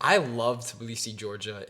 I love Tbilisi, Georgia.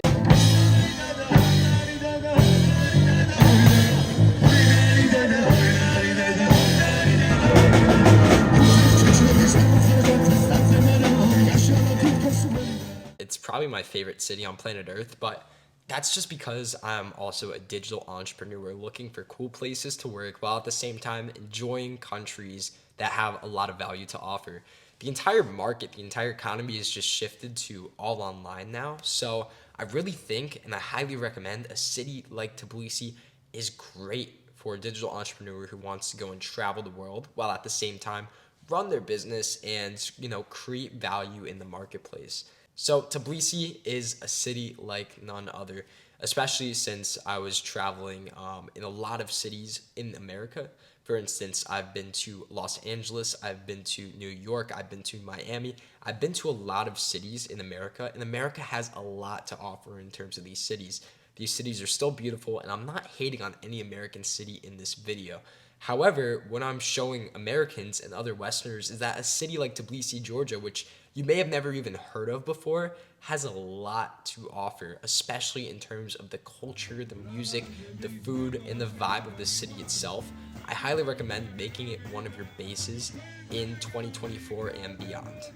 It's probably my favorite city on planet Earth, but that's just because I'm also a digital entrepreneur looking for cool places to work while at the same time enjoying countries that have a lot of value to offer. The entire market, the entire economy is just shifted to all online now. So I really think and I highly recommend a city like Tbilisi is great for a digital entrepreneur who wants to go and travel the world while at the same time run their business and create value in the marketplace. So Tbilisi is a city like none other, especially since I was traveling in a lot of cities in America. For instance, I've been to Los Angeles, I've been to New York, I've been to Miami, I've been to a lot of cities in America, and America has a lot to offer in terms of these cities. These cities are still beautiful, and I'm not hating on any American city in this video. However, what I'm showing Americans and other Westerners is that a city like Tbilisi, Georgia, which you may have never even heard of before, has a lot to offer, especially in terms of the culture, the music, the food, and the vibe of the city itself. I highly recommend making it one of your bases in 2024 and beyond.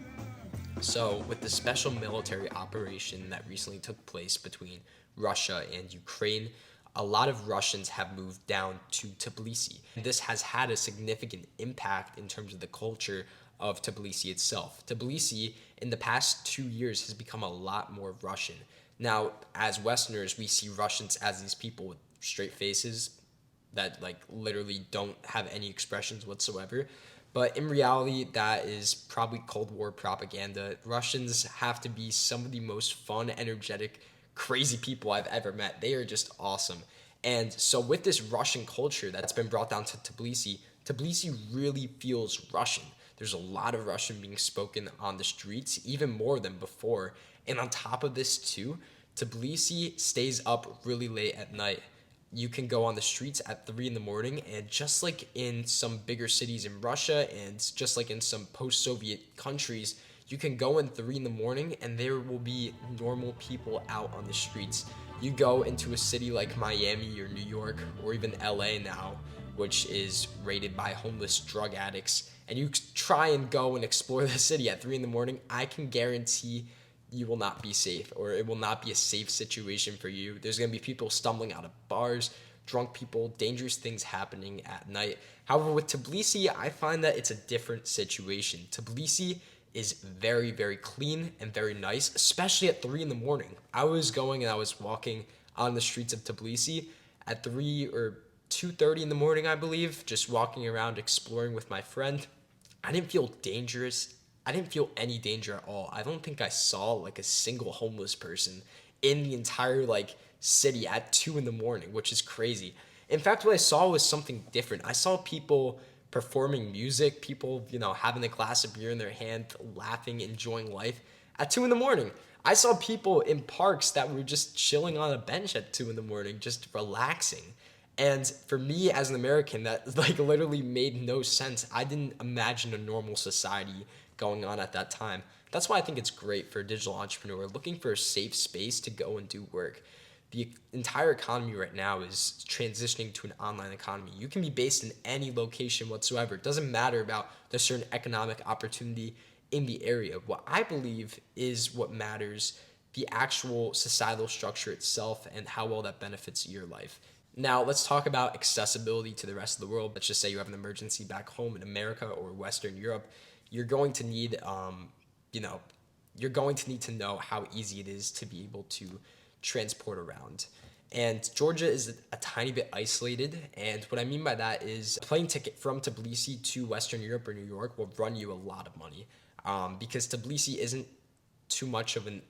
So, with the special military operation that recently took place between Russia and Ukraine, a lot of Russians have moved down to Tbilisi. This has had a significant impact in terms of the culture of Tbilisi itself. Tbilisi, in the past 2 years, has become a lot more Russian. Now, as Westerners, we see Russians as these people with straight faces that like literally don't have any expressions whatsoever. But in reality, that is probably Cold War propaganda. Russians have to be some of the most fun, energetic, crazy people I've ever met. They are just awesome. And so with this Russian culture that's been brought down to Tbilisi, Tbilisi really feels Russian. There's a lot of Russian being spoken on the streets, even more than before. And on top of this too, Tbilisi stays up really late at night. You can go on the streets at 3 in the morning, and just like in some bigger cities in Russia and just like in some post-Soviet countries, you can go in 3 in the morning and there will be normal people out on the streets. You go into a city like Miami or New York or even LA now, which is rated by homeless drug addicts, and you try and go and explore the city at 3 in the morning, I can guarantee you will not be safe, or it will not be a safe situation for you. There's going to be people stumbling out of bars, drunk people, dangerous things happening at night. However, with Tbilisi, I find that it's a different situation. Tbilisi is very, very clean and very nice, especially at 3 in the morning. I was going and I was walking on the streets of Tbilisi at 3 or 2:30 in the morning, I believe, just walking around exploring with my friend. I didn't feel dangerous. I didn't feel any danger at all. I don't think I saw like a single homeless person in the entire like city at 2 in the morning, which is crazy. In fact, what I saw was something different. I saw people performing music, people, having a glass of beer in their hand, laughing, enjoying life at 2 in the morning. I saw people in parks that were just chilling on a bench at 2 in the morning, just relaxing. And for me as an American, that like literally made no sense. I didn't imagine a normal society going on at that time. That's why I think it's great for a digital entrepreneur looking for a safe space to go and do work. The entire economy right now is transitioning to an online economy. You can be based in any location whatsoever. It doesn't matter about the certain economic opportunity in the area. What I believe is what matters, the actual societal structure itself and how well that benefits your life. Now, let's talk about accessibility to the rest of the world. Let's just say you have an emergency back home in America or Western Europe. You're going to need, you're going to need to know how easy it is to be able to transport around. And Georgia is a tiny bit isolated. And what I mean by that is a plane ticket from Tbilisi to Western Europe or New York will run you a lot of money because Tbilisi isn't too much of an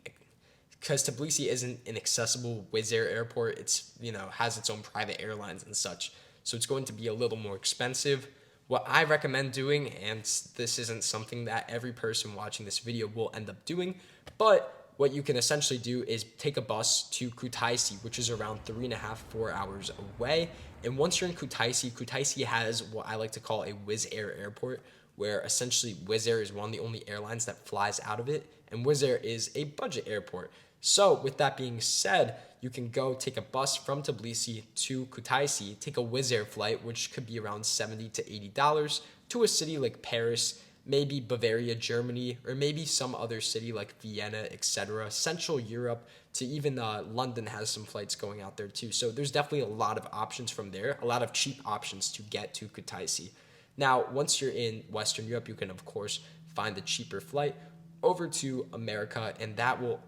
because Tbilisi isn't an accessible Wizz Air airport. It's, has its own private airlines and such. So it's going to be a little more expensive. What I recommend doing, and this isn't something that every person watching this video will end up doing, but what you can essentially do is take a bus to Kutaisi, which is around 3.5, 4 hours away. And once you're in Kutaisi, Kutaisi has what I like to call a Wizz Air airport, where essentially Wizz Air is one of the only airlines that flies out of it, and Wizz Air is a budget airport. So with that being said, you can go take a bus from Tbilisi to Kutaisi, take a Wizz Air flight, which could be around $70 to $80, to a city like Paris, maybe Bavaria, Germany, or maybe some other city like Vienna, etc. Central Europe, to even London has some flights going out there too. So there's definitely a lot of options from there, a lot of cheap options to get to Kutaisi. Now, once you're in Western Europe, you can, of course, find a cheaper flight over to America, and that will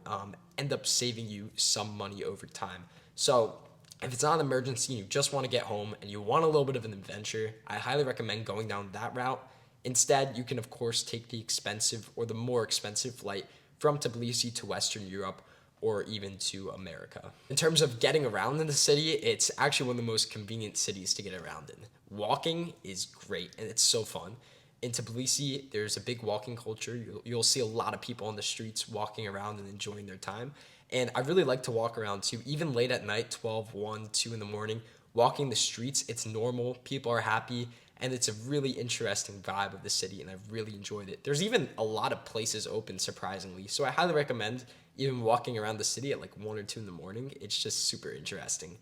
end up saving you some money over time. So if it's not an emergency and you just want to get home and you want a little bit of an adventure, I highly recommend going down that route. Instead, you can, of course, take the expensive or the more expensive flight from Tbilisi to Western Europe or even to America. In terms of getting around in the city, it's actually one of the most convenient cities to get around in. Walking is great and it's so fun. In Tbilisi, there's a big walking culture. You'll see a lot of people on the streets walking around and enjoying their time. And I really like to walk around too, even late at night, 12, 1, 2 in the morning. Walking the streets, it's normal, people are happy, and it's a really interesting vibe of the city, and I've really enjoyed it. There's even a lot of places open, surprisingly. So I highly recommend even walking around the city at like 1 or 2 in the morning. It's just super interesting.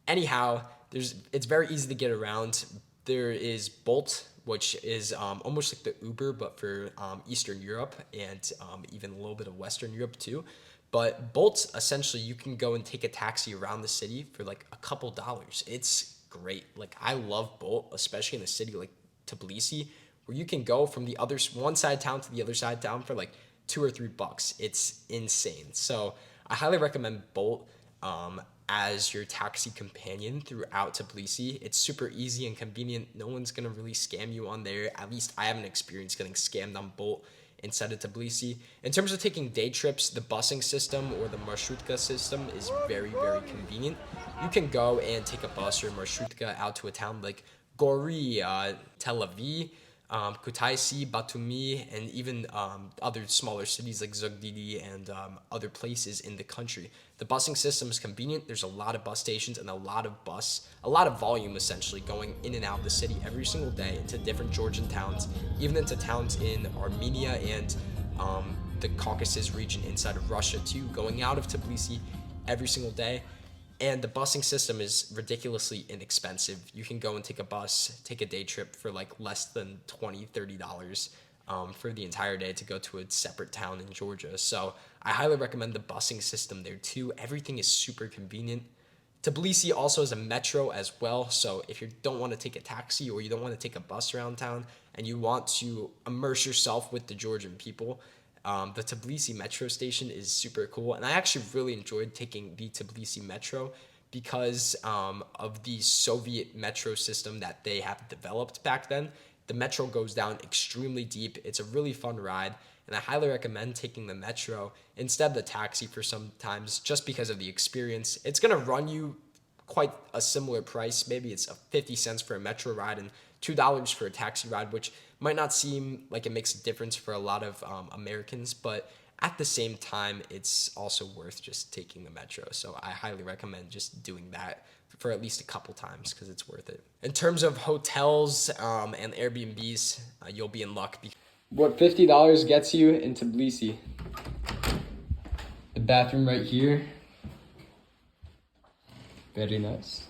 Anyhow, it's very easy to get around. There is Bolt, which is almost like the Uber, but for Eastern Europe and even a little bit of Western Europe too. But Bolt, essentially, you can go and take a taxi around the city for like a couple dollars. It's great. Like, I love Bolt, especially in a city like Tbilisi, where you can go from the other one side of town to the other side of town for like $2 or $3. It's insane. So I highly recommend Bolt as your taxi companion throughout Tbilisi. It's super easy and convenient. No one's gonna really scam you on there. At least I haven't experienced getting scammed on Bolt inside of Tbilisi. In terms of taking day trips, the busing system or the marshrutka system is very, very convenient. You can go and take a bus or marshrutka out to a town like Gori, Tel Aviv, Kutaisi, Batumi, and even other smaller cities like Zugdidi and other places in the country. The busing system is convenient. There's a lot of bus stations and a lot of volume essentially going in and out of the city every single day into different Georgian towns, even into towns in Armenia and the Caucasus region inside of Russia too, going out of Tbilisi every single day. And the busing system is ridiculously inexpensive. You can go and take a bus, take a day trip for like less than $20, $30 for the entire day to go to a separate town in Georgia. So I highly recommend the busing system there too. Everything is super convenient. Tbilisi also has a metro as well. So if you don't want to take a taxi or you don't want to take a bus around town and you want to immerse yourself with the Georgian people, the Tbilisi metro station is super cool, and I actually really enjoyed taking the Tbilisi metro because of the Soviet metro system that they have developed back then. The metro goes down extremely deep. It's a really fun ride, and I highly recommend taking the metro instead of the taxi for sometimes just because of the experience. It's going to run you quite a similar price. Maybe it's 50 cents for a metro ride and $2 for a taxi ride, which might not seem like it makes a difference for a lot of Americans, but at the same time, it's also worth just taking the metro. So I highly recommend just doing that for at least a couple times because it's worth it. In terms of hotels and Airbnbs, you'll be in luck. What $50 gets you in Tbilisi? The bathroom right here. Very nice.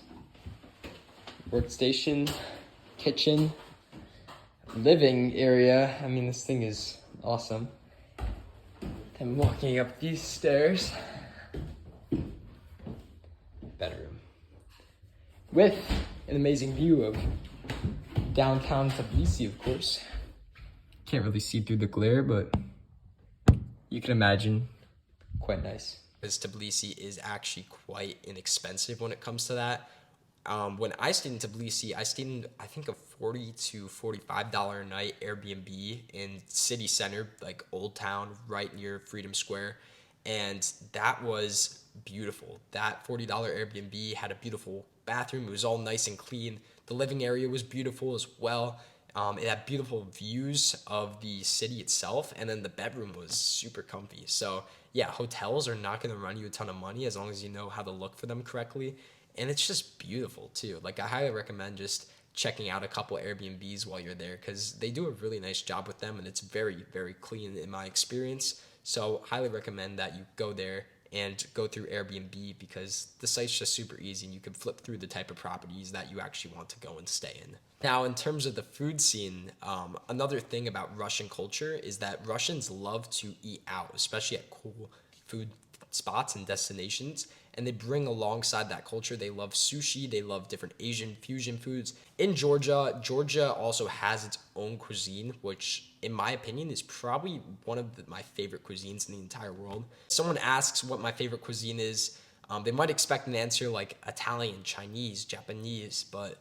Workstation, kitchen, living area. I mean, this thing is awesome. I'm walking up these stairs. Bedroom. With an amazing view of downtown Tbilisi, of course. Can't really see through the glare, but you can imagine. Quite nice. Because Tbilisi is actually quite inexpensive when it comes to that. When I stayed in Tbilisi, I stayed in, I think, a $40 to $45 a night Airbnb in city center, like Old Town, right near Freedom Square. And that was beautiful. That $40 Airbnb had a beautiful bathroom. It was all nice and clean. The living area was beautiful as well. It had beautiful views of the city itself, and then the bedroom was super comfy. So yeah, hotels are not going to run you a ton of money as long as you know how to look for them correctly. And it's just beautiful too. Like, I highly recommend just checking out a couple Airbnbs while you're there, because they do a really nice job with them and it's very, very clean in my experience. So highly recommend that you go there and go through Airbnb, because the site's just super easy and you can flip through the type of properties that you actually want to go and stay in. Now, in terms of the food scene, another thing about Russian culture is that Russians love to eat out, especially at cool food spots and destinations. And they bring alongside that culture, they love sushi, they love different Asian fusion foods. In Georgia, Georgia also has its own cuisine, which in my opinion is probably one of my favorite cuisines in the entire world. Someone asks what my favorite cuisine is, they might expect an answer like Italian, Chinese, Japanese, but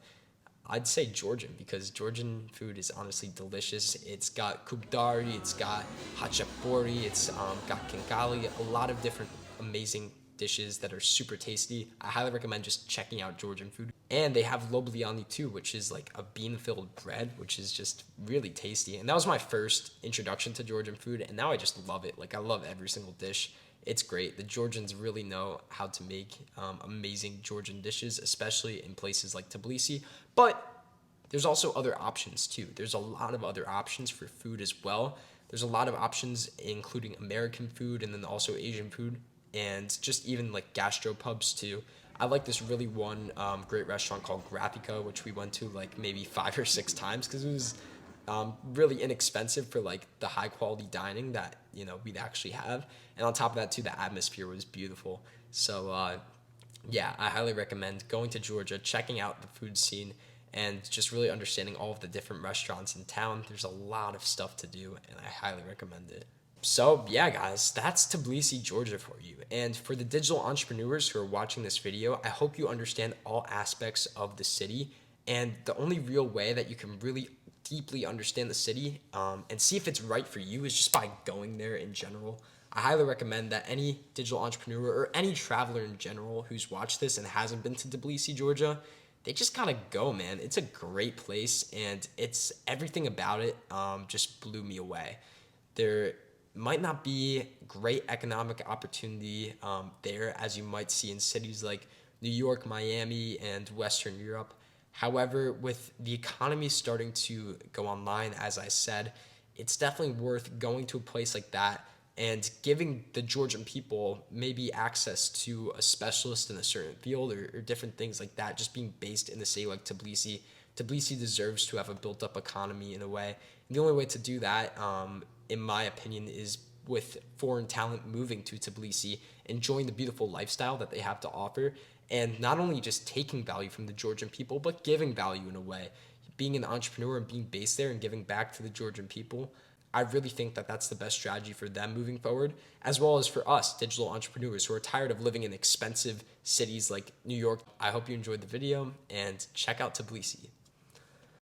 I'd say Georgian, because Georgian food is honestly delicious. It's got kubdari, it's got hachapuri, it's got kinkali, a lot of different amazing dishes that are super tasty. I highly recommend just checking out Georgian food. And they have lobliani too, which is like a bean-filled bread, which is just really tasty. And that was my first introduction to Georgian food, and now I just love it. Like, I love every single dish. It's great. The Georgians really know how to make amazing Georgian dishes, especially in places like Tbilisi. But there's also other options too. There's a lot of other options for food as well. There's a lot of options, including American food and then also Asian food, and just even like gastropubs too. I like this really one great restaurant called Graphica, which we went to like maybe 5 or 6 times, because it was really inexpensive for like the high quality dining that we'd actually have. And on top of that too, the atmosphere was beautiful. So yeah, I highly recommend going to Georgia, checking out the food scene, and just really understanding all of the different restaurants in town. There's a lot of stuff to do, and I highly recommend it. So yeah, guys, that's Tbilisi, Georgia for you. And for the digital entrepreneurs who are watching this video, I hope you understand all aspects of the city. And the only real way that you can really deeply understand the city and see if it's right for you is just by going there in general. I highly recommend that any digital entrepreneur or any traveler in general who's watched this and hasn't been to Tbilisi, Georgia, they just gotta go, man. It's a great place, and it's everything about it just blew me away. There might not be great economic opportunity there, as you might see in cities like New York, Miami, and Western Europe. However, with the economy starting to go online, as I said, it's definitely worth going to a place like that and giving the Georgian people maybe access to a specialist in a certain field, or different things like that, just being based in the city like Tbilisi. Tbilisi deserves to have a built-up economy in a way. And the only way to do that, in my opinion, is with foreign talent moving to Tbilisi, enjoying the beautiful lifestyle that they have to offer, and not only just taking value from the Georgian people, but giving value in a way. Being an entrepreneur and being based there and giving back to the Georgian people, I really think that that's the best strategy for them moving forward, as well as for us digital entrepreneurs who are tired of living in expensive cities like New York. I hope you enjoyed the video, and check out Tbilisi.